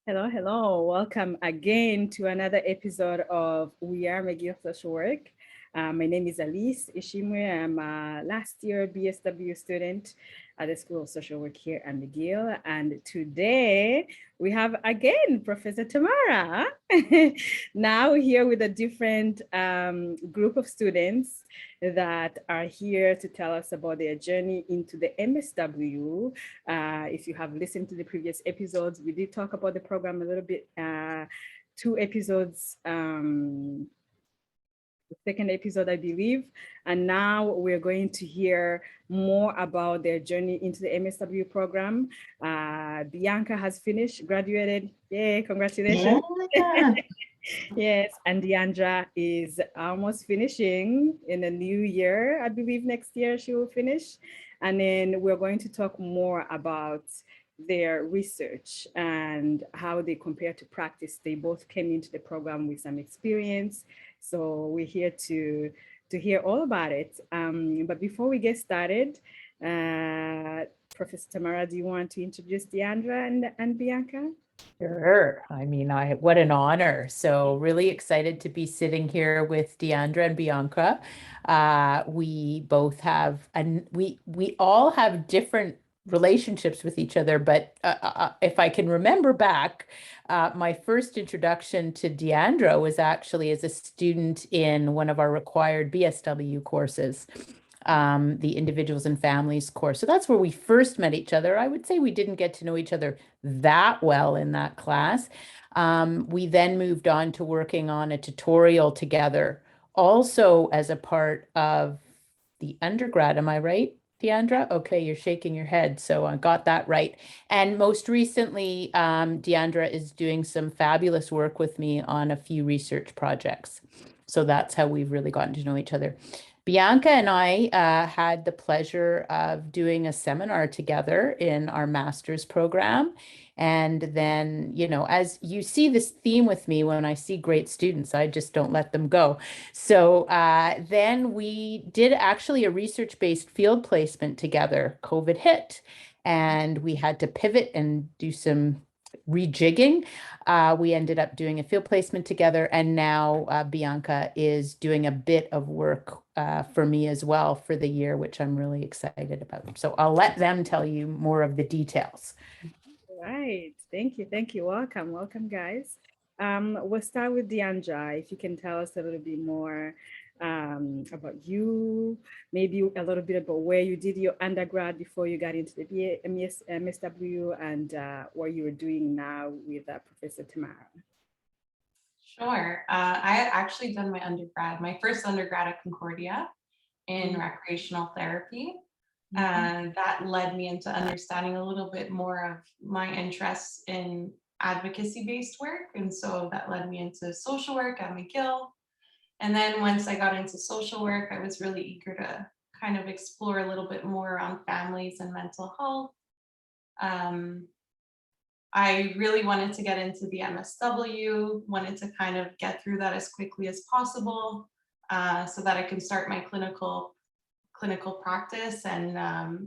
Hello, hello. Welcome again to another episode of We Are McGill Social Work. My name is Alice Ishimwe. I'm a last year BSW student at the School of Social Work here at McGill. And today we have again Professor Tamara. Now here with a different group of students that are here to tell us about their journey into the MSW. If you have listened to the previous episodes, we did talk about the program a little bit, 2 episodes, the second episode, I believe. And now we're going to hear more about their journey into the MSW program. Bianca has finished, graduated. Yay, congratulations. Yeah. Yes, and Diandra is almost finishing in the new year. I believe next year she will finish. And then we're going to talk more about their research and how they compare to practice. They both came into the program with some experience. So we're here to hear all about it. But before we get started, Professor Tamara, do you want to introduce Diandra and Bianca? Sure. I mean, what an honor. So really excited to be sitting here with Diandra and Bianca. We both have, and we all have different relationships with each other, but if I can remember back, my first introduction to Diandra was actually as a student in one of our required BSW courses. The individuals and families course. So that's where we first met each other. I would say we didn't get to know each other that well in that class. We then moved on to working on a tutorial together, also as a part of the undergrad. Am I right, Diandra? Okay, you're shaking your head, so I got that right. And most recently, Diandra is doing some fabulous work with me on a few research projects. So that's how we've really gotten to know each other. Bianca and I had the pleasure of doing a seminar together in our master's program. And then, as you see this theme with me, when I see great students, I just don't let them go. So then we did actually a research-based field placement together. COVID hit, and we had to pivot and do some rejigging. We ended up doing a field placement together, and now Bianca is doing a bit of work for me as well for the year, which I'm really excited about. So I'll let them tell you more of the details. Right. Thank you. Thank you. Welcome. Welcome, guys. We'll start with Diandra. If you can tell us a little bit more about you, maybe a little bit about where you did your undergrad before you got into the MSW, and what you were doing now with Professor Tamara. Sure. I had actually done my first undergrad at Concordia in recreational therapy. And that led me into understanding a little bit more of my interests in advocacy-based work. And so that led me into social work at McGill. And then once I got into social work, I was really eager to kind of explore a little bit more around families and mental health. I really wanted to get into the MSW, wanted to kind of get through that as quickly as possible so that I can start my clinical practice, and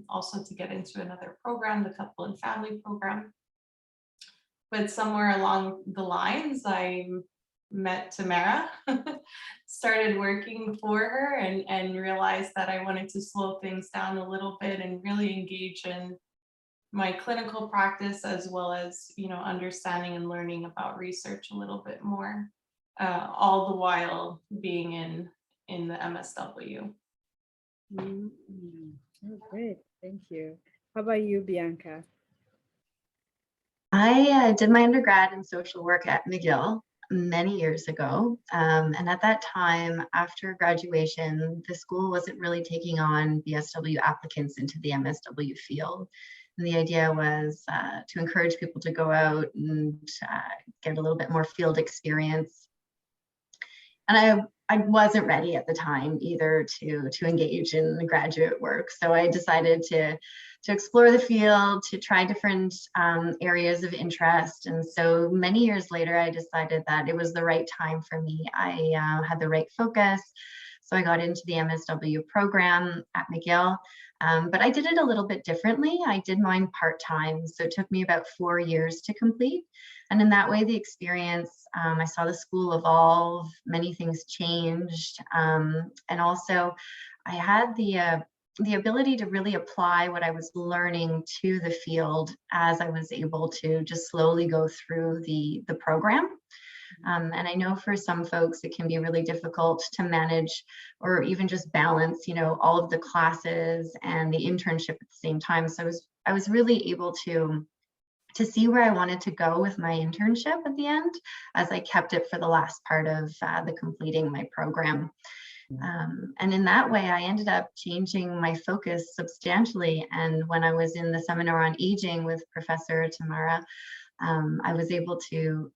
also to get into another program, the couple and family program. But somewhere along the lines, I met Tamara, started working for her, and realized that I wanted to slow things down a little bit and really engage in my clinical practice, as well as, understanding and learning about research a little bit more, all the while being in the MSW. Oh, great. Thank you. How about you, Bianca? I did my undergrad in social work at McGill many years ago. And at that time, after graduation, the school wasn't really taking on BSW applicants into the MSW field. And the idea was to encourage people to go out and get a little bit more field experience. And I wasn't ready at the time either to engage in the graduate work. So I decided to explore the field, to try different areas of interest. And so many years later, I decided that it was the right time for me. I had the right focus. So I got into the MSW program at McGill, but I did it a little bit differently. I did mine part-time, so it took me about 4 years to complete. And in that way, the experience, I saw the school evolve, many things changed. And also I had the ability to really apply what I was learning to the field as I was able to just slowly go through the program. And I know for some folks, it can be really difficult to manage or even just balance, all of the classes and the internship at the same time. So I was really able to see where I wanted to go with my internship at the end, as I kept it for the last part of the completing my program. And in that way, I ended up changing my focus substantially. And when I was in the seminar on aging with Professor Tamara, I was able to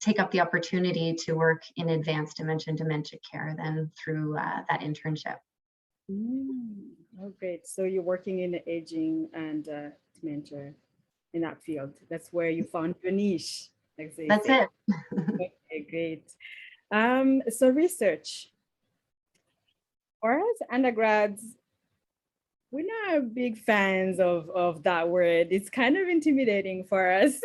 take up the opportunity to work in advanced dementia care then through that internship. Oh, great. So you're working in the aging and dementia in that field. That's where you found your niche. That's it. Okay, great. So research. For us undergrads, we're not big fans of that word. It's kind of intimidating for us.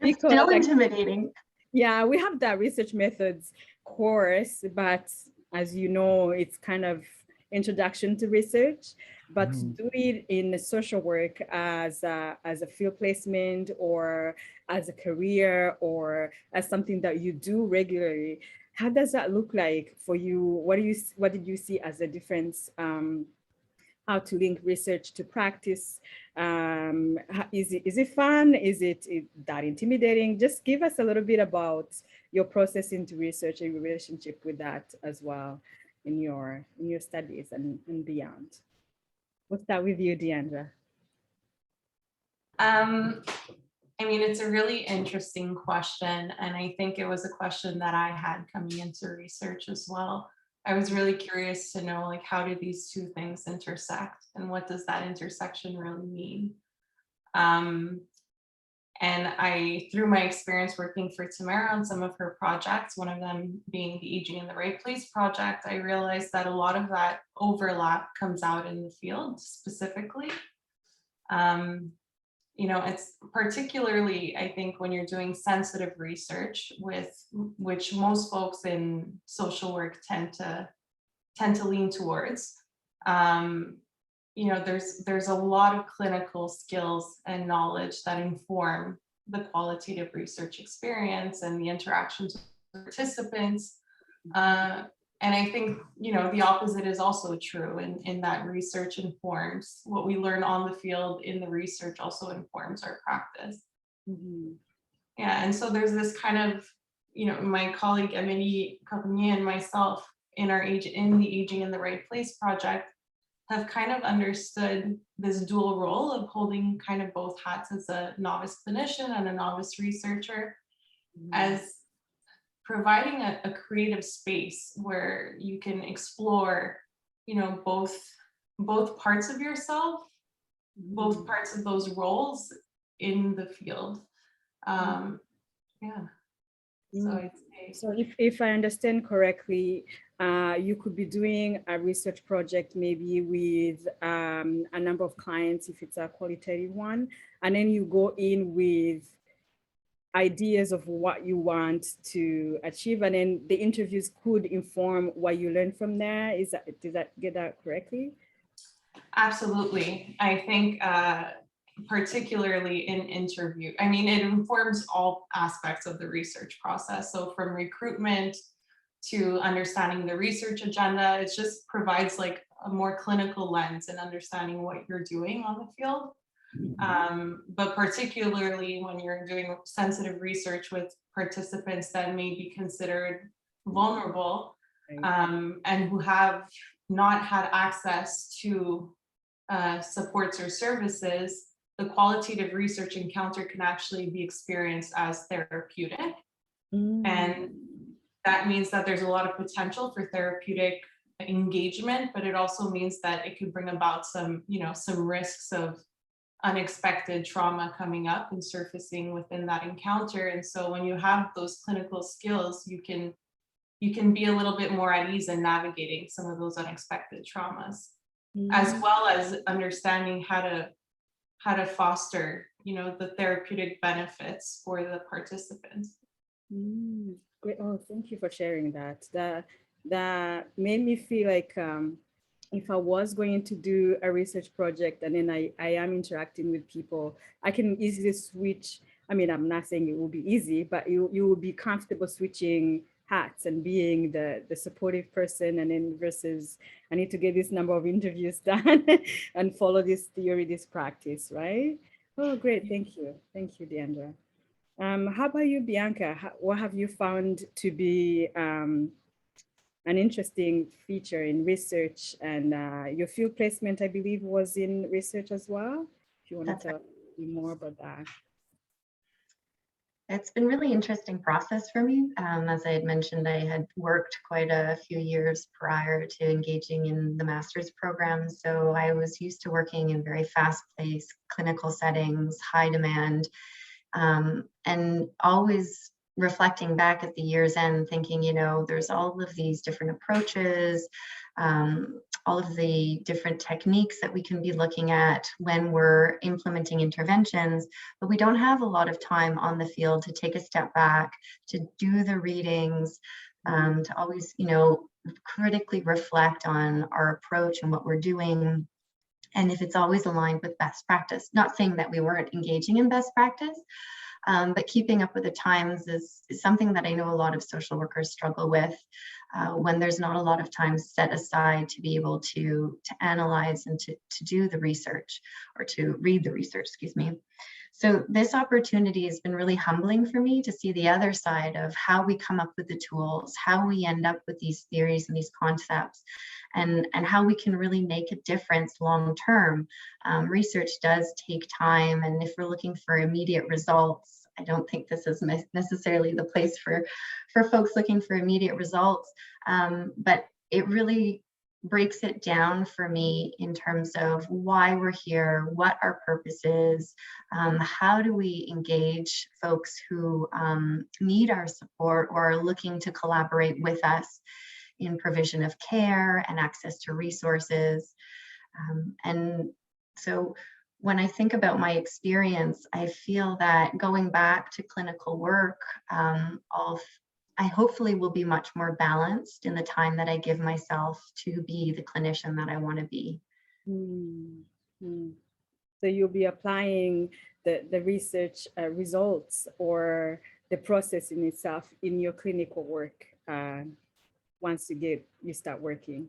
It's still intimidating. Yeah, we have that research methods course, but as you know, it's kind of introduction to research. But to do it in social work as a field placement or as a career or as something that you do regularly, how does that look like for you? What did you see as a difference? How to link research to practice? Is it fun? Is it that intimidating? Just give us a little bit about your process into research and your relationship with that as well in your studies and beyond. We'll start with you, Diandra. I mean, it's a really interesting question. And I think it was a question that I had coming into research as well. I was really curious to know, like, how do these two things intersect and what does that intersection really mean? And through my experience working for Tamara on some of her projects, one of them being the Aging in the Right Place project, I realized that a lot of that overlap comes out in the field specifically. It's particularly, I think, when you're doing sensitive research which most folks in social work tend to lean towards. There's a lot of clinical skills and knowledge that inform the qualitative research experience and the interactions with participants. And I think, the opposite is also true in that research informs what we learn on the field in the research also informs our practice. Yeah, and so there's this kind of, my colleague Emily Cavigny and myself in the Aging in the Right Place project have kind of understood this dual role of holding kind of both hats as a novice clinician and a novice researcher, as providing a creative space where you can explore, both parts of yourself, both parts of those roles in the field. So if I understand correctly, you could be doing a research project maybe with a number of clients if it's a qualitative one, and then you go in with ideas of what you want to achieve, and then the interviews could inform what you learn from there. Did I get that correctly? Absolutely. I think particularly in interview, I mean, it informs all aspects of the research process. So from recruitment to understanding the research agenda, it just provides like a more clinical lens and understanding what you're doing on the field. But particularly when you're doing sensitive research with participants that may be considered vulnerable, and who have not had access to supports or services, the qualitative research encounter can actually be experienced as therapeutic. And that means that there's a lot of potential for therapeutic engagement, but it also means that it could bring about some risks of unexpected trauma coming up and surfacing within that encounter. And so when you have those clinical skills, you can you can be a little bit more at ease in navigating some of those unexpected traumas, as well as understanding how to foster, the therapeutic benefits for the participants. Great. Oh, thank you for sharing that. That made me feel like if I was going to do a research project and then I am interacting with people, I can easily switch. I mean, I'm not saying it will be easy, but you will be comfortable switching hats and being the supportive person, and then versus I need to get this number of interviews done and follow this theory, this practice, right? Oh, great. Thank you. Thank you, Diandra. How about you, Bianca? What have you found to be an interesting feature in research? And your field placement, I believe, was in research as well. If you want to tell me more about that. It's been really interesting process for me. As I had mentioned, I had worked quite a few years prior to engaging in the master's program. So I was used to working in very fast-paced clinical settings, high demand, and always reflecting back at the year's end, thinking, there's all of these different approaches, all of the different techniques that we can be looking at when we're implementing interventions, but we don't have a lot of time on the field to take a step back, to do the readings, to always, critically reflect on our approach and what we're doing. And if it's always aligned with best practice, not saying that we weren't engaging in best practice, but keeping up with the times is something that I know a lot of social workers struggle with when there's not a lot of time set aside to be able to analyze and to do the research, or to read the research, excuse me. So this opportunity has been really humbling for me to see the other side of how we come up with the tools, how we end up with these theories and these concepts, and how we can really make a difference long term. Research does take time, and if we're looking for immediate results, I don't think this is necessarily the place for folks looking for immediate results, but it really breaks it down for me in terms of why we're here, what our purpose is, how do we engage folks who need our support or are looking to collaborate with us in provision of care and access to resources. And so when I think about my experience, I feel that going back to clinical work, I hopefully will be much more balanced in the time that I give myself to be the clinician that I want to be. So you'll be applying the research results or the process in itself in your clinical work once you start working.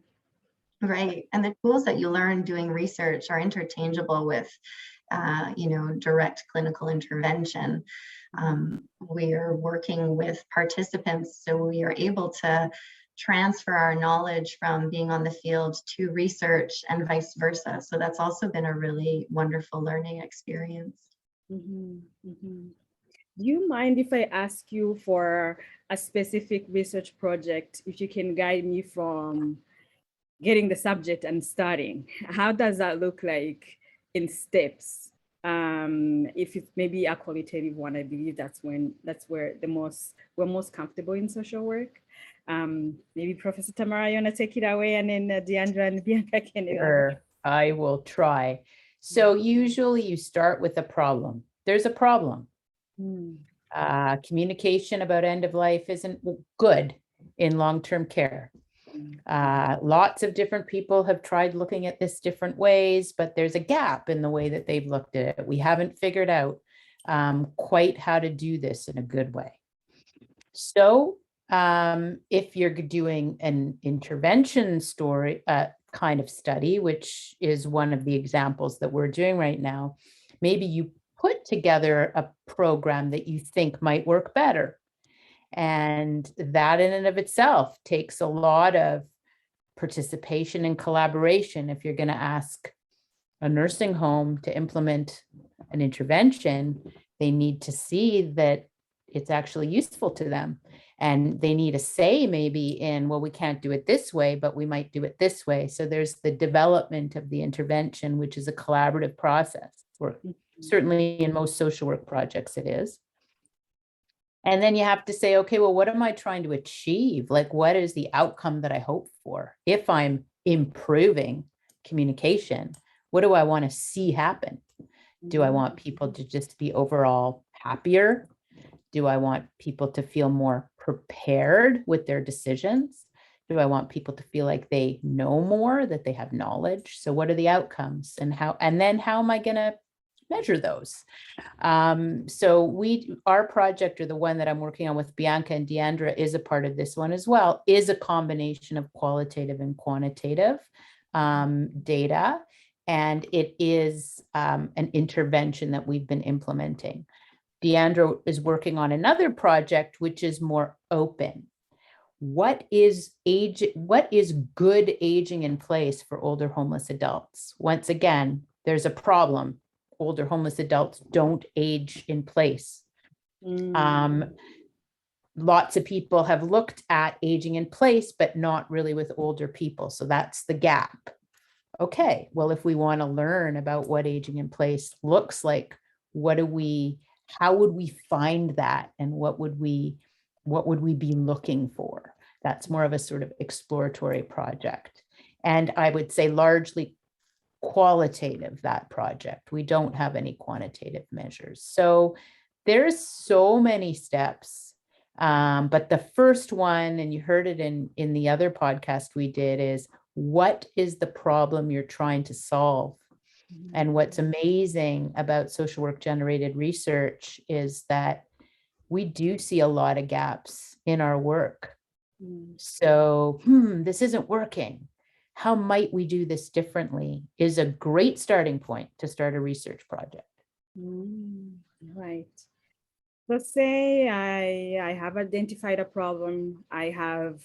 Right. And the tools that you learn doing research are interchangeable with, direct clinical intervention. We are working with participants, so we are able to transfer our knowledge from being on the field to research and vice versa. So that's also been a really wonderful learning experience. Do you mind if I ask you for a specific research project, if you can guide me from getting the subject and starting? How does that look like in steps? If it's maybe a qualitative one, I believe that's where we're most comfortable in social work. Maybe Professor Tamara, you want to take it away, and then Diandra and Bianca can. Sure, I will try. So usually you start with a problem. There's a problem. Communication about end of life isn't good in long-term care. Lots of different people have tried looking at this different ways, but there's a gap in the way that they've looked at it. We haven't figured out quite how to do this in a good way. So if you're doing an intervention story kind of study, which is one of the examples that we're doing right now, maybe you put together a program that you think might work better. And that in and of itself takes a lot of participation and collaboration. If you're going to ask a nursing home to implement an intervention, they need to see that it's actually useful to them. And they need a say maybe in, well, we can't do it this way, but we might do it this way. So there's the development of the intervention, which is a collaborative process. Or certainly in most social work projects it is. And then you have to say, okay, well, what am I trying to achieve? Like, what is the outcome that I hope for? If I'm improving communication, what do I want to see happen? Do I want people to just be overall happier? Do I want people to feel more prepared with their decisions? Do I want people to feel like they know more, that they have knowledge? So what are the outcomes, and then how am I going to measure those? So our project, or the one that I'm working on with Bianca and Diandra, is a part of this one as well, is a combination of qualitative and quantitative data. And it is an intervention that we've been implementing. Diandra is working on another project, which is more open. What is good aging in place for older homeless adults? Once again, there's a problem. Older homeless adults don't age in place. Lots of people have looked at aging in place, but not really with older people. So that's the gap. Okay, well, if we want to learn about what aging in place looks like, how would we find that, and what would we be looking for? That's more of a sort of exploratory project. And I would say largely qualitative, that project. We don't have any quantitative measures. So there's so many steps. But the first one, and you heard it in the other podcast we did, is what is the problem you're trying to solve? And what's amazing about social work generated research is that we do see a lot of gaps in our work. So, this isn't working. How might we do this differently is a great starting point to start a research project. Right. So say I have identified a problem. I have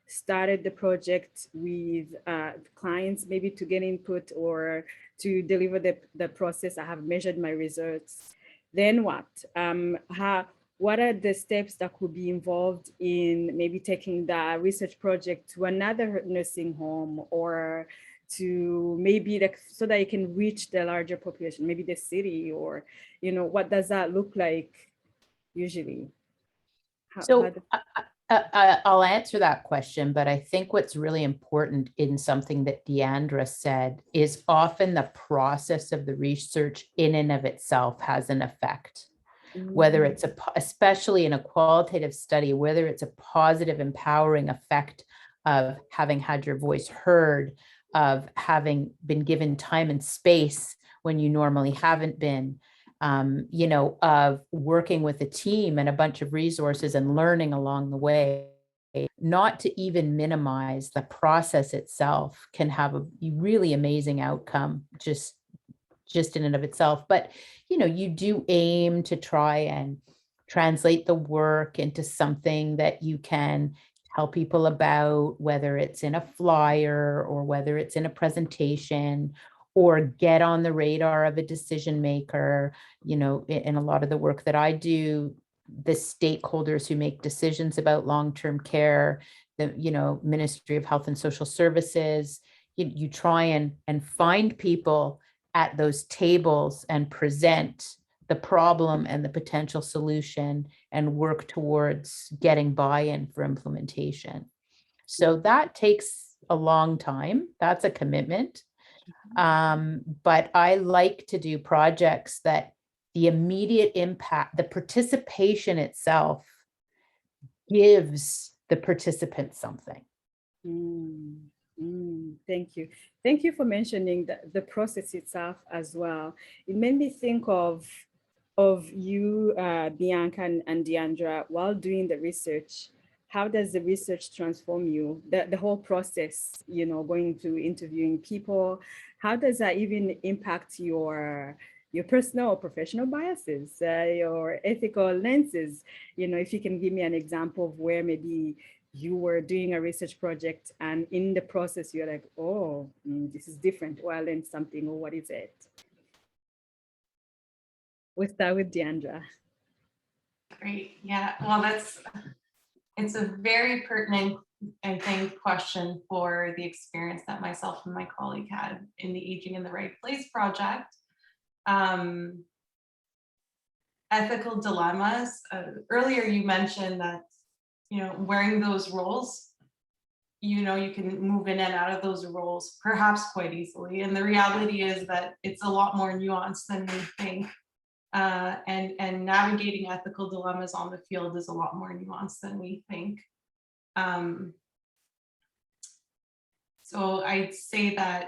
started the project with clients, maybe to get input or to deliver the process. I have measured my results. Then what? What are the steps that could be involved in maybe taking the research project to another nursing home, or to maybe so that you can reach the larger population, maybe the city, or, what does that look like usually? I'll answer that question, but I think what's really important in something that Diandra said is often the process of the research in and of itself has an effect. Whether it's especially in a qualitative study, whether it's a positive, empowering effect of having had your voice heard, of having been given time and space when you normally haven't been, of working with a team and a bunch of resources and learning along the way. Not to even minimize the process itself can have a really amazing outcome just in and of itself. But, you do aim to try and translate the work into something that you can tell people about, whether it's in a flyer or whether it's in a presentation, or get on the radar of a decision maker. In a lot of the work that I do, the stakeholders who make decisions about long-term care, the Ministry of Health and Social Services, you try and find people at those tables and present the problem and the potential solution and work towards getting buy-in for implementation. So that takes a long time. That's a commitment. But I like to do projects that the immediate impact, the participation itself gives the participants something. Thank you. Thank you for mentioning the process itself as well. It made me think of you, Bianca and Diandra, while doing the research. How does the research transform you? The whole process, going to interviewing people, how does that even impact your personal or professional biases, your ethical lenses? If you can give me an example of where maybe you were doing a research project and in the process you're like, oh, this is different, or I learned something, or what is it? We'll start with Diandra. Great. Yeah, well, it's a very pertinent, I think, question for the experience that myself and my colleague had in the Aging in the Right Place project. ethical dilemmas. Earlier you mentioned that, wearing those roles, you can move in and out of those roles perhaps quite easily. And the reality is that it's a lot more nuanced than we think. And navigating ethical dilemmas on the field is a lot more nuanced than we think. So I'd say that,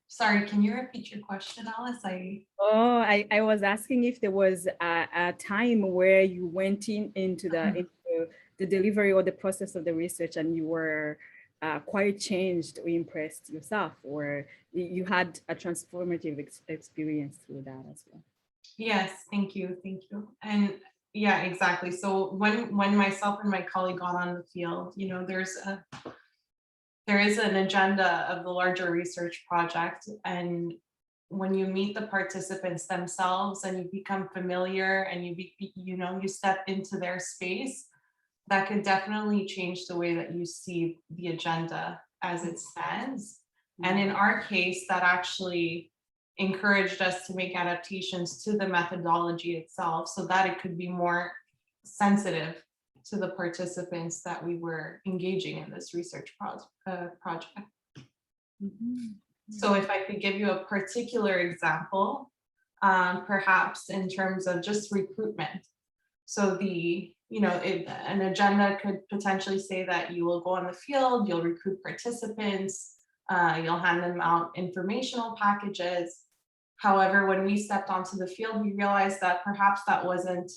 sorry, can you repeat your question, Alice? I was asking if there was a time where you went into the delivery or the process of the research and you were quite changed or impressed yourself, or you had a transformative experience through that as well. Yes, thank you. And yeah, exactly. So when myself and my colleague got on the field, there is an agenda of the larger research project, and when you meet the participants themselves and you become familiar and you step into their space, that could definitely change the way that you see the agenda as it stands. And in our case, that actually encouraged us to make adaptations to the methodology itself so that it could be more sensitive to the participants that we were engaging in this research project. So if I could give you a particular example, perhaps in terms of just recruitment. So an agenda could potentially say that you will go on the field, you'll recruit participants, you'll hand them out informational packages. However, when we stepped onto the field, we realized that perhaps that wasn't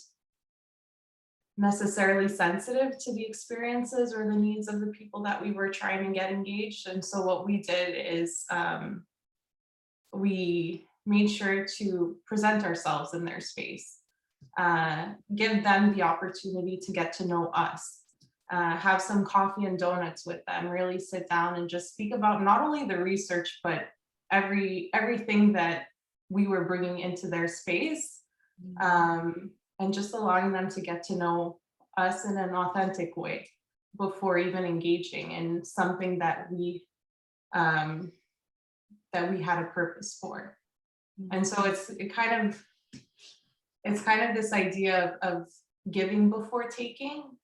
necessarily sensitive to the experiences or the needs of the people that we were trying to get engaged. And so what we did is we made sure to present ourselves in their space, give them the opportunity to get to know us, have some coffee and donuts with them, really sit down and just speak about not only the research, but everything that we were bringing into their space, and just allowing them to get to know us in an authentic way before even engaging in something that we had a purpose for. And so it's kind of this idea of giving before taking.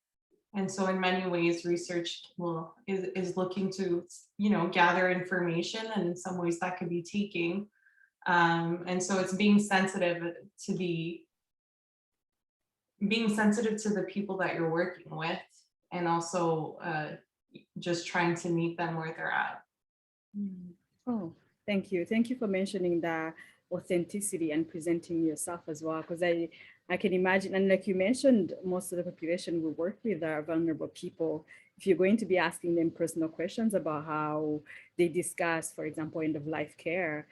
And so in many ways, research is looking to gather information, and in some ways that could be taking. And so it's being sensitive to the people that you're working with, and also just trying to meet them where they're at. Oh, thank you. Thank you for mentioning the authenticity and presenting yourself as well, because I can imagine, and like you mentioned, most of the population we work with are vulnerable people. If you're going to be asking them personal questions about how they discuss, for example, end of life care,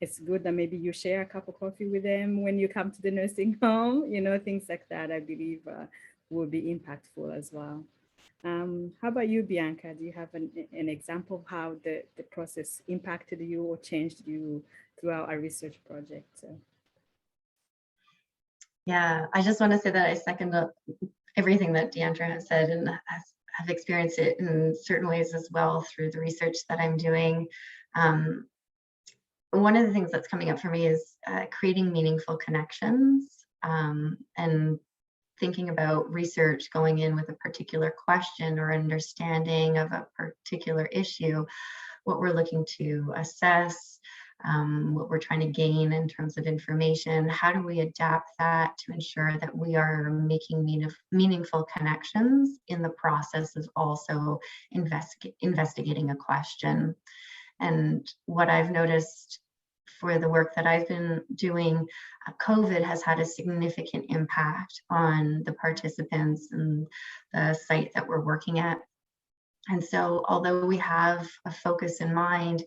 it's good that maybe you share a cup of coffee with them when you come to the nursing home, things like that, I believe will be impactful as well. How about you, Bianca? Do you have an example of how the process impacted you or changed you throughout a research project? Yeah, I just want to say that I second everything that Diandra has said, and have experienced it in certain ways as well through the research that I'm doing. One of the things that's coming up for me is creating meaningful connections, and thinking about research going in with a particular question or understanding of a particular issue, what we're looking to assess, what we're trying to gain in terms of information. How do we adapt that to ensure that we are making meaningful connections in the process of also investigating a question? And what I've noticed for the work that I've been doing, COVID has had a significant impact on the participants and the site that we're working at. And so although we have a focus in mind,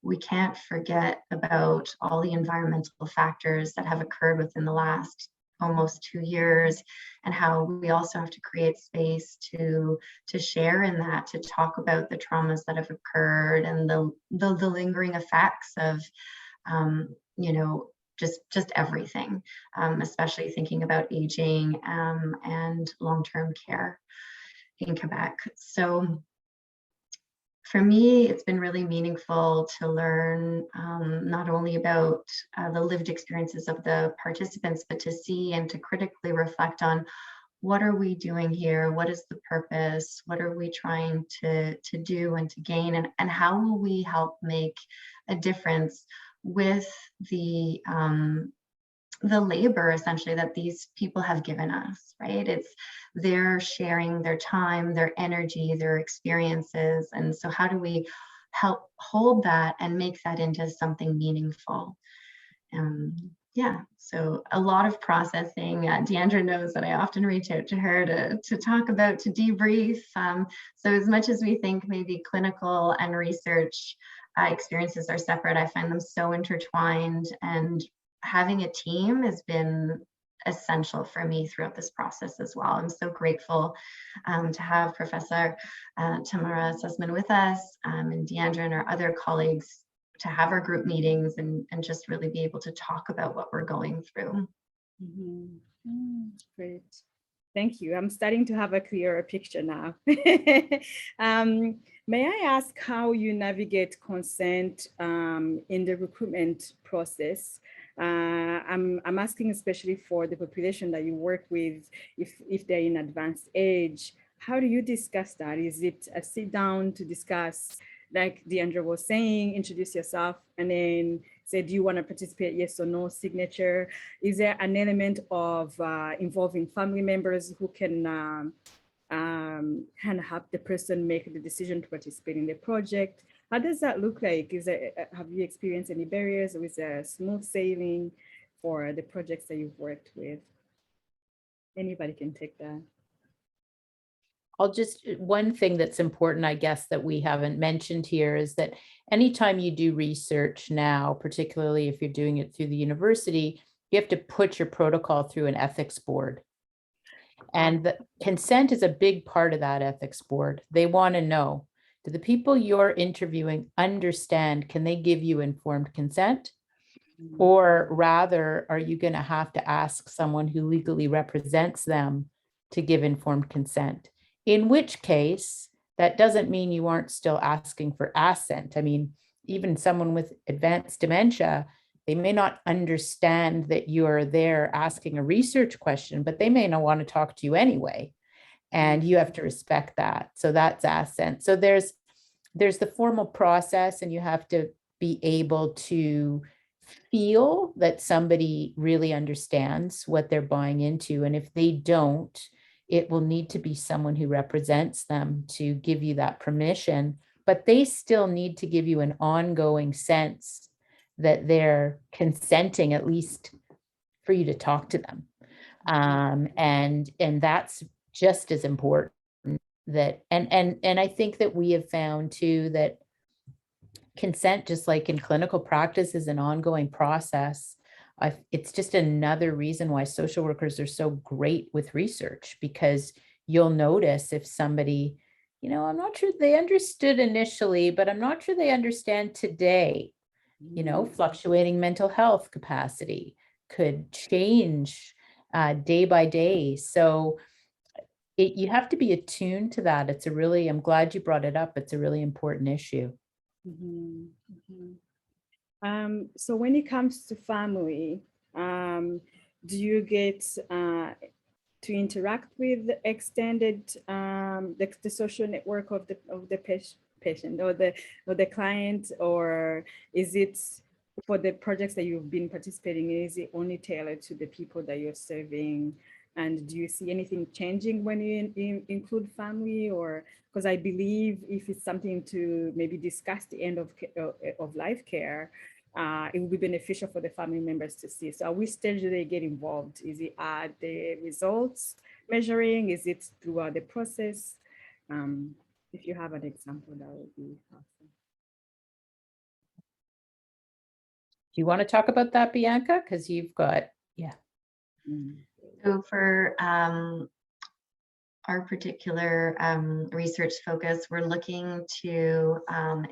we can't forget about all the environmental factors that have occurred within the last almost 2 years, and how we also have to create space to share in that, to talk about the traumas that have occurred and the lingering effects of just everything, especially thinking about aging and long-term care in Quebec. So for me, it's been really meaningful to learn not only about the lived experiences of the participants, but to see and to critically reflect on what are we doing here? What is the purpose? What are we trying to do and to gain? And how will we help make a difference with the labor essentially that these people have given us, right? They're sharing their time, their energy, their experiences. And so how do we help hold that and make that into something meaningful? Yeah, so a lot of processing. Diandra knows that I often reach out to her to talk about, to debrief. So as much as we think maybe clinical and research experiences are separate, I find them so intertwined, and having a team has been essential for me throughout this process as well. I'm so grateful to have Professor Tamara Sussman with us, and Diandra and our other colleagues, to have our group meetings and just really be able to talk about what we're going through. Great. Thank you. I'm starting to have a clearer picture now. May I ask how you navigate consent in the recruitment process? I'm asking especially for the population that you work with, if they're in advanced age. How do you discuss that? Is it a sit down to discuss, like Diandra was saying, introduce yourself and then say, do you want to participate? Yes or no, signature. Is there an element of involving family members who can kind of help the person make the decision to participate in the project? How does that look like? Have you experienced any barriers, or is there smooth sailing for the projects that you've worked with? Anybody can take that. One thing that's important, I guess, that we haven't mentioned here is that anytime you do research now, particularly if you're doing it through the university, you have to put your protocol through an ethics board. And the consent is a big part of that ethics board. They want to know, do the people you're interviewing understand, can they give you informed consent? Or rather, are you going to have to ask someone who legally represents them to give informed consent? In which case, that doesn't mean you aren't still asking for assent. I mean, even someone with advanced dementia, they may not understand that you're there asking a research question, but they may not want to talk to you anyway. And you have to respect that. So that's assent. So there's the formal process, and you have to be able to feel that somebody really understands what they're buying into. And if they don't, it will need to be someone who represents them to give you that permission, but they still need to give you an ongoing sense that they're consenting, at least for you to talk to them. And that's just as important. That and I think that we have found too that consent, just like in clinical practice, is an ongoing process. It's just another reason why social workers are so great with research, because you'll notice if somebody, I'm not sure they understood initially, but I'm not sure they understand today. Fluctuating mental health capacity could change day by day. So you have to be attuned to that. I'm glad you brought it up. It's a really important issue. So when it comes to family, do you get to interact with the extended the social network of the patient or the client, or is it for the projects that you've been participating in, is it only tailored to the people that you're serving? And do you see anything changing when you include family? Or because I believe if it's something to maybe discuss the end of life care, it will be beneficial for the family members to see. So at which stage do they get involved? Is it at the results measuring? Is it throughout the process? If you have an example, that would be awesome. Do you want to talk about that, Bianca? Because you've got, yeah. So for our particular research focus, we're looking to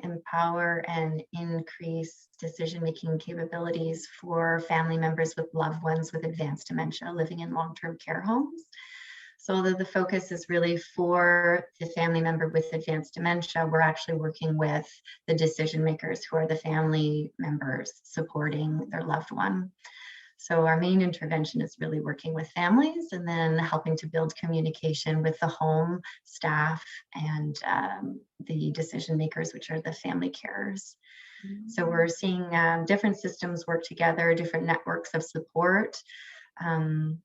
empower and increase decision-making capabilities for family members with loved ones with advanced dementia living in long-term care homes. So although the focus is really for the family member with advanced dementia, we're actually working with the decision makers who are the family members supporting their loved one. So our main intervention is really working with families and then helping to build communication with the home staff and the decision makers, which are the family carers. So we're seeing different systems work together, different networks of support. And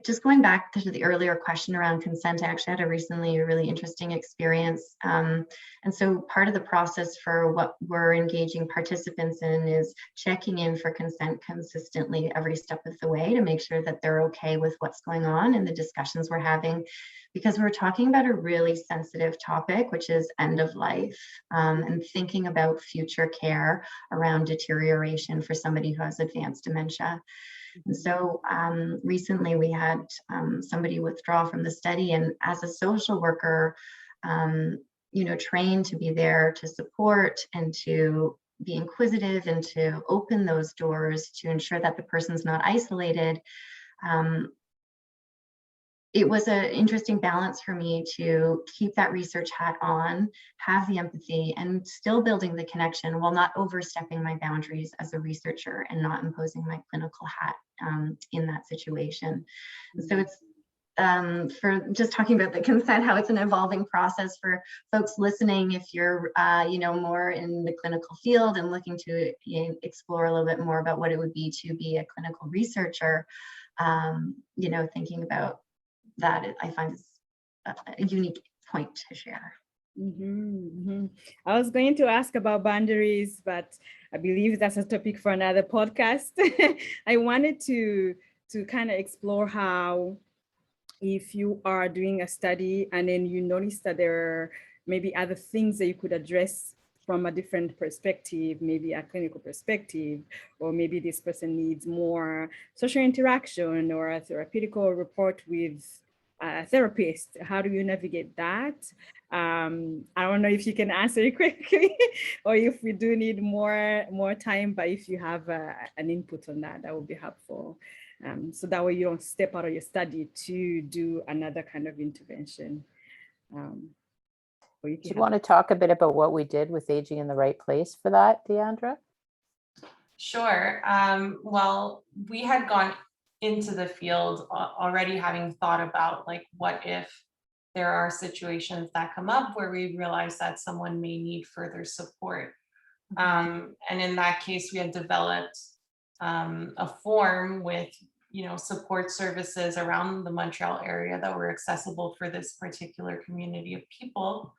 just going back to the earlier question around consent, I actually had a really interesting experience. And so part of the process for what we're engaging participants in is checking in for consent consistently every step of the way to make sure that they're okay with what's going on and the discussions we're having, because we're talking about a really sensitive topic, which is end of life, and thinking about future care around deterioration for somebody who has advanced dementia. And so recently we had somebody withdraw from the study, and as a social worker, trained to be there to support and to be inquisitive and to open those doors to ensure that the person's not isolated. It was an interesting balance for me to keep that research hat on, have the empathy, and still building the connection while not overstepping my boundaries as a researcher and not imposing my clinical hat in that situation. And so it's for just talking about the consent, how it's an evolving process for folks listening. If you're, more in the clinical field and looking to explore a little bit more about what it would be to be a clinical researcher, thinking about that, I find is a unique point to share. I was going to ask about boundaries, but I believe that's a topic for another podcast. I wanted to kind of explore how, if you are doing a study and then you notice that there are maybe other things that you could address from a different perspective, maybe a clinical perspective, or maybe this person needs more social interaction or a therapeutical report with a therapist. How do you navigate that? I don't know if you can answer it quickly or if we do need more time, but if you have an input on that, that would be helpful. So that way you don't step out of your study to do another kind of intervention. Do you want to talk a bit about what we did with Aging in the Right Place for that, Diandra? Sure. Well, we had gone into the field already having thought about, like, what if there are situations that come up where we realize that someone may need further support. And in that case, we had developed a form with support services around the Montreal area that were accessible for this particular community of people.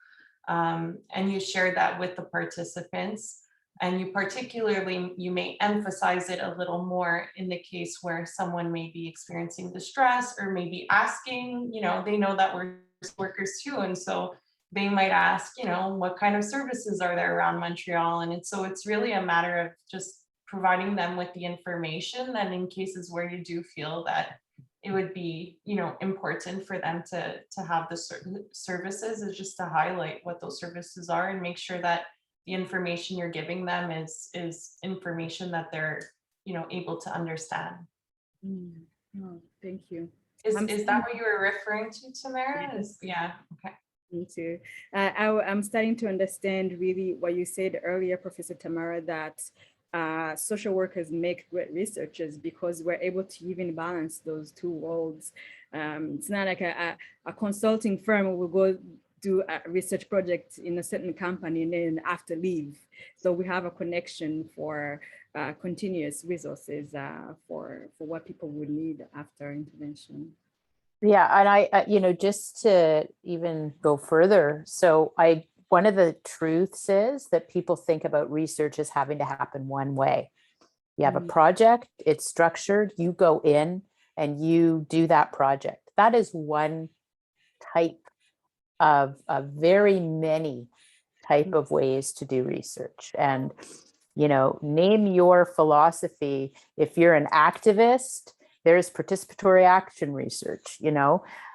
And you shared that with the participants, and you may emphasize it a little more in the case where someone may be experiencing distress or maybe asking, they know that we're workers too, and so they might ask, what kind of services are there around Montreal? And so it's really a matter of just providing them with the information, and in cases where you do feel that it would be, important for them to have the certain services, is just to highlight what those services are and make sure that the information you're giving them is information that they're, able to understand. Oh, thank you. Is that what you were referring to, Tamara? Yes. Yeah. Okay. Me too. I'm starting to understand really what you said earlier, Professor Tamara, that social workers make great researchers because we're able to even balance those two worlds. It's not like a consulting firm will go do a research project in a certain company and then after leave. So we have a connection for continuous resources for what people would need after intervention. Yeah, and I just to even go further, so one of the truths is that people think about research as having to happen one way. You have a project, it's structured, you go in and you do that project. That is one type of very many type of ways to do research. And, name your philosophy. If you're an activist, there's participatory action research,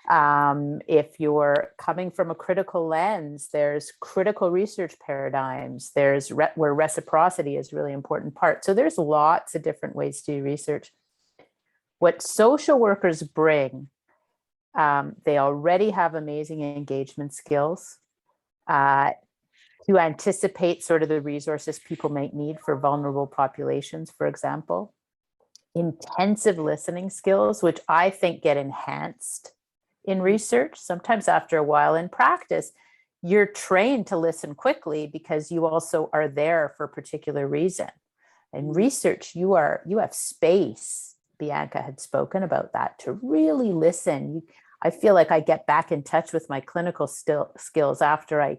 if you're coming from a critical lens, there's critical research paradigms, there's where reciprocity is a really important part. So there's lots of different ways to do research. What social workers bring They already have amazing engagement skills to anticipate sort of the resources people might need for vulnerable populations, for example. Intensive listening skills, which I think get enhanced in research. Sometimes after a while in practice, you're trained to listen quickly because you also are there for a particular reason. In research, you have space. Bianca had spoken about that, to really listen. I feel like I get back in touch with my clinical skills after I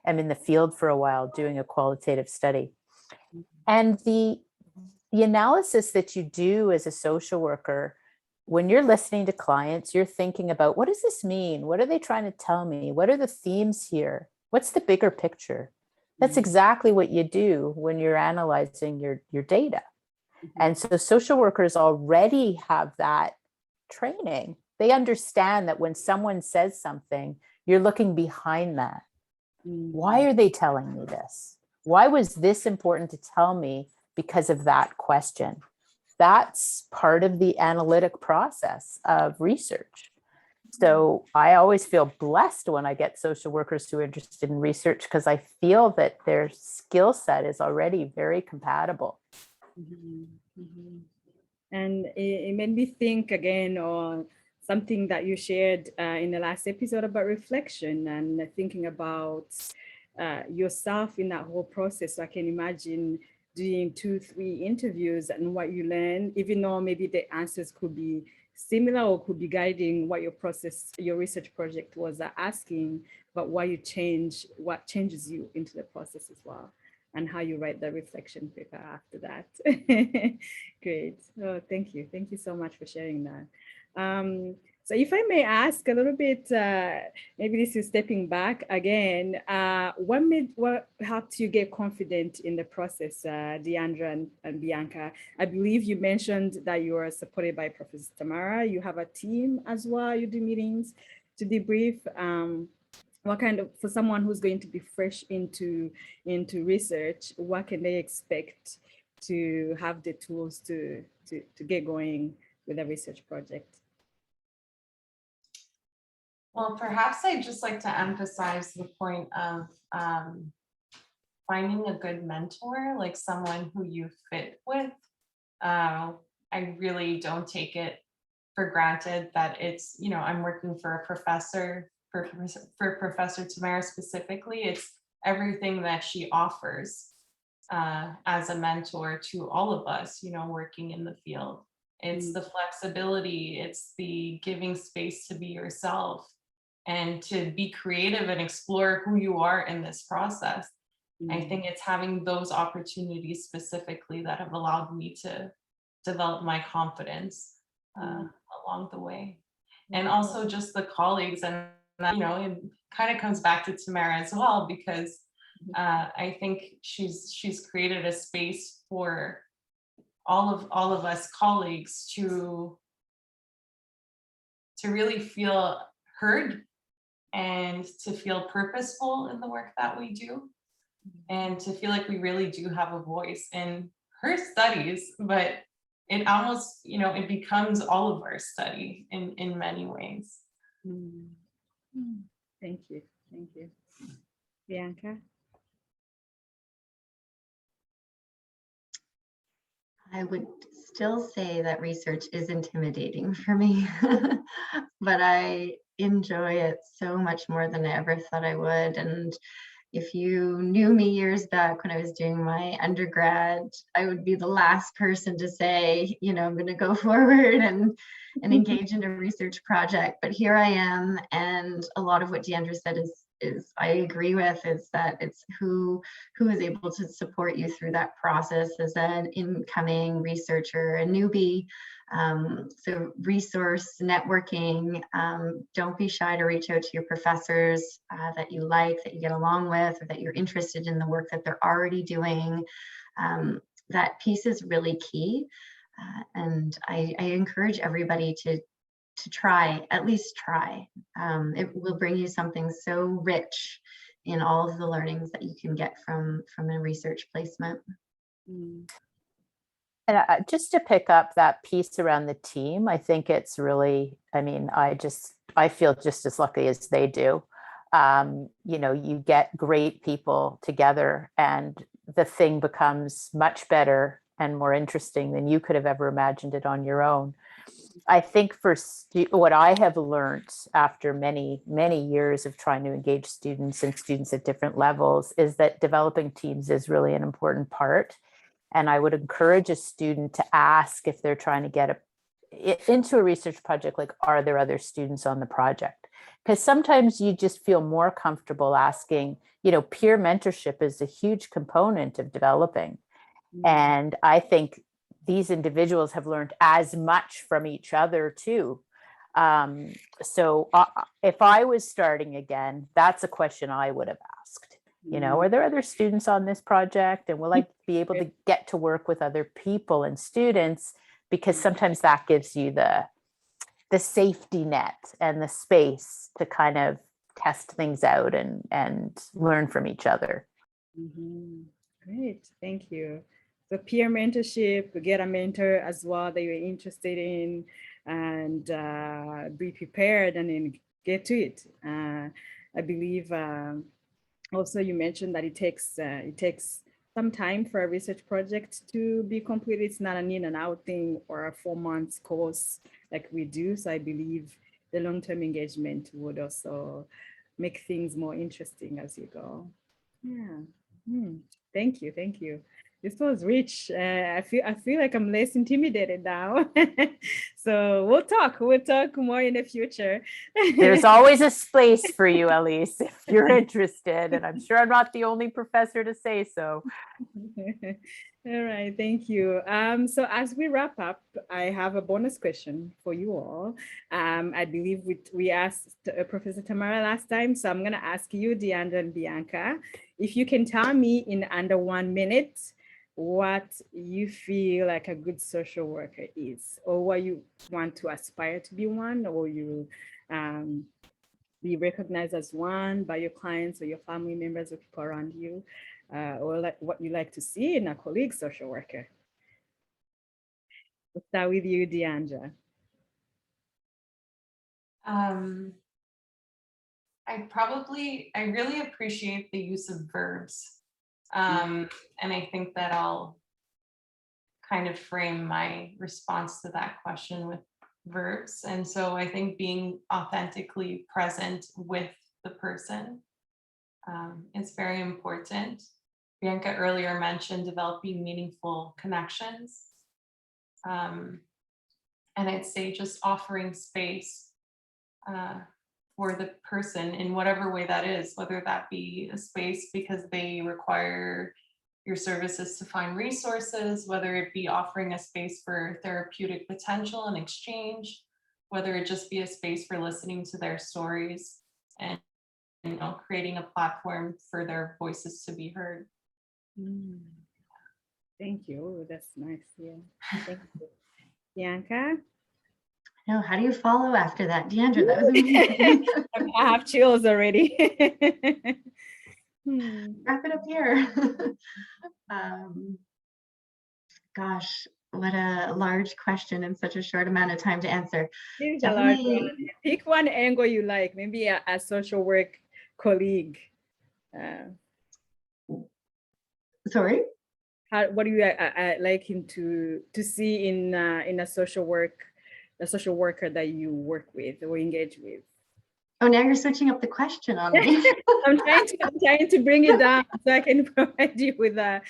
am in the field for a while doing a qualitative study. And the analysis that you do as a social worker, when you're listening to clients, you're thinking about, what does this mean? What are they trying to tell me? What are the themes here? What's the bigger picture? That's exactly what you do when you're analyzing your data. And so social workers already have that training. They understand that when someone says something, you're looking behind that. Why are they telling me this? Why was this important to tell me because of that question? That's part of the analytic process of research. So I always feel blessed when I get social workers who are interested in research, because I feel that their skill set is already very compatible. And it made me think again on something that you shared in the last episode about reflection and thinking about yourself in that whole process. So I can imagine doing 2-3 interviews and what you learn, even though maybe the answers could be similar or could be guiding what your research project was asking, but what changes you into the process as well, and how you write the reflection paper after that. Great. Oh, thank you. Thank you so much for sharing that. So if I may ask a little bit, maybe this is stepping back again, what helped you get confident in the process, Diandra and Bianca? I believe you mentioned that you are supported by Professor Tamara. You have a team as well. You do meetings to debrief. What kind of, for someone who's going to be fresh into research, what can they expect to have the tools to get going with a research project? Well, perhaps I'd just like to emphasize the point of finding a good mentor, like someone who you fit with. I really don't take it for granted that it's, I'm working for a professor, for Professor Tamara specifically. It's everything that she offers as a mentor to all of us, working in the field. It's the flexibility, it's the giving space to be yourself and to be creative and explore who you are in this process. I think it's having those opportunities specifically that have allowed me to develop my confidence along the way. And also just the colleagues, and it kind of comes back to Tamara as well, because I think she's created a space for all of us colleagues to really feel heard and to feel purposeful in the work that we do, and to feel like we really do have a voice in her studies, but it almost, it becomes all of our study in many ways. Thank you. Thank you. Bianca? I would still say that research is intimidating for me, but I enjoy it so much more than I ever thought I would. And if you knew me years back when I was doing my undergrad, I would be the last person to say, I'm going to go forward and engage in a research project. But here I am, and a lot of what Diandra said is I agree with, is that it's who is able to support you through that process as an incoming researcher, a newbie. So resource networking, don't be shy to reach out to your professors that you like, that you get along with, or that you're interested in the work that they're already doing. That piece is really key. And I encourage everybody to try, at least try. It will bring you something so rich in all of the learnings that you can get from a research placement. And just to pick up that piece around the team, I think it's really, I mean, I feel just as lucky as they do. You know, you get great people together and the thing becomes much better and more interesting than you could have ever imagined it on your own. I think for what I have learned after many, many years of trying to engage students and students at different levels is that developing teams is really an important part. And I would encourage a student to ask if they're trying to get into a research project, like, are there other students on the project? Because sometimes you just feel more comfortable asking, you know, peer mentorship is a huge component of developing. And I think these individuals have learned as much from each other too. So if I was starting again, that's a question I would have asked. You know, are there other students on this project? And will I be able to get to work with other people and students? Because sometimes that gives you the safety net and the space to kind of test things out and learn from each other. Great, thank you. So peer mentorship, get a mentor as well that you're interested in, and be prepared and then get to it. I believe also you mentioned that it takes some time for a research project to be completed. It's not an in and out thing or a 4 months course like we do. So I believe the long-term engagement would also make things more interesting as you go. Yeah. Thank you. Thank you. This was rich. I feel like I'm less intimidated now. So we'll talk more in the future. There's always a space for you, Elise, if you're interested. And I'm sure I'm not the only professor to say so. All right, thank you. So as we wrap up, I have a bonus question for you all. I believe we asked Professor Tamara last time, so I'm gonna ask you, Diandra and Bianca, if you can tell me in under 1 minute what you feel like a good social worker is, or what you want to aspire to be one, or you be recognized as one by your clients or your family members or people around you, or like what you like to see in a colleague social worker. We'll start with you, Diandra. I really appreciate the use of verbs. And I think that I'll kind of frame my response to that question with verbs. And so I think being authentically present with the person is very important. Bianca earlier mentioned developing meaningful connections. And I'd say just offering space for the person in whatever way that is, whether that be a space because they require your services to find resources, whether it be offering a space for therapeutic potential and exchange, whether it just be a space for listening to their stories and, you know, creating a platform for their voices to be heard. Thank you. Oh, that's nice. Yeah. Thank you. Bianca? No, how do you follow after that? Diandra, that was amazing. I have chills already. Wrap it up here. Gosh, what a large question in such a short amount of time to answer. It's a large one. Pick one angle you like, maybe a social work colleague. Sorry? What do you like him to see in a social worker that you work with or engage with? Oh, now you're switching up the question on me. I'm trying to bring it down so I can provide you with a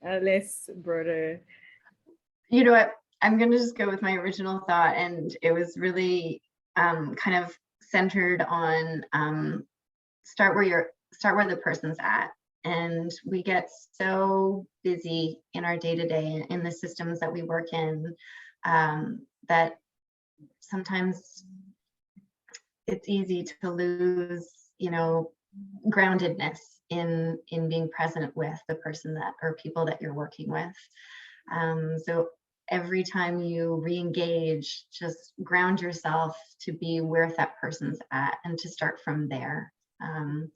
less broader. You know what? I'm going to just go with my original thought, and it was really kind of centered on start where the person's at. And we get so busy in our day-to-day in the systems that we work in that sometimes it's easy to lose, you know, groundedness in being present with the person that or people that you're working with. So every time you re-engage, just ground yourself to be where that person's at and to start from there. And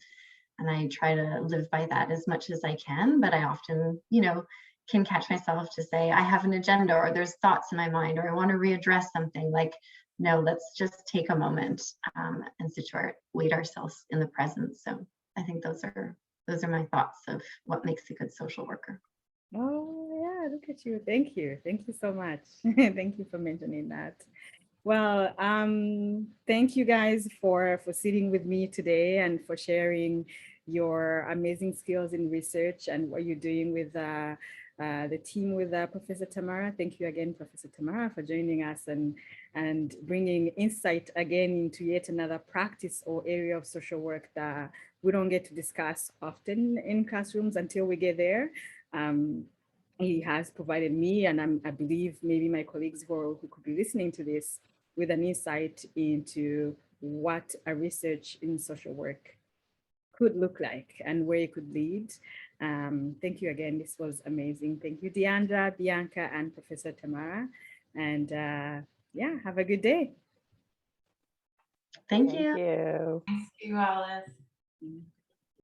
I try to live by that as much as I can, but I often, you know, can catch myself to say, I have an agenda, or there's thoughts in my mind, or I want to readdress something, like, no, let's just take a moment and situate ourselves in the present. So I think those are my thoughts of what makes a good social worker. Oh, yeah, look at you. Thank you. Thank you so much. Thank you for mentioning that. Well, thank you guys for sitting with me today and for sharing your amazing skills in research and what you're doing with the team with Professor Tamara. Thank you again, Professor Tamara, for joining us and bringing insight again into yet another practice or area of social work that we don't get to discuss often in classrooms until we get there. He has provided me, and I believe maybe my colleagues who could be listening to this, with an insight into what a research in social work could look like and where it could lead. Thank you again. This was amazing. Thank you, Diandra, Bianca, and Professor Tamara. And yeah, have a good day. Thank you. Thank you. Thank you, Alice.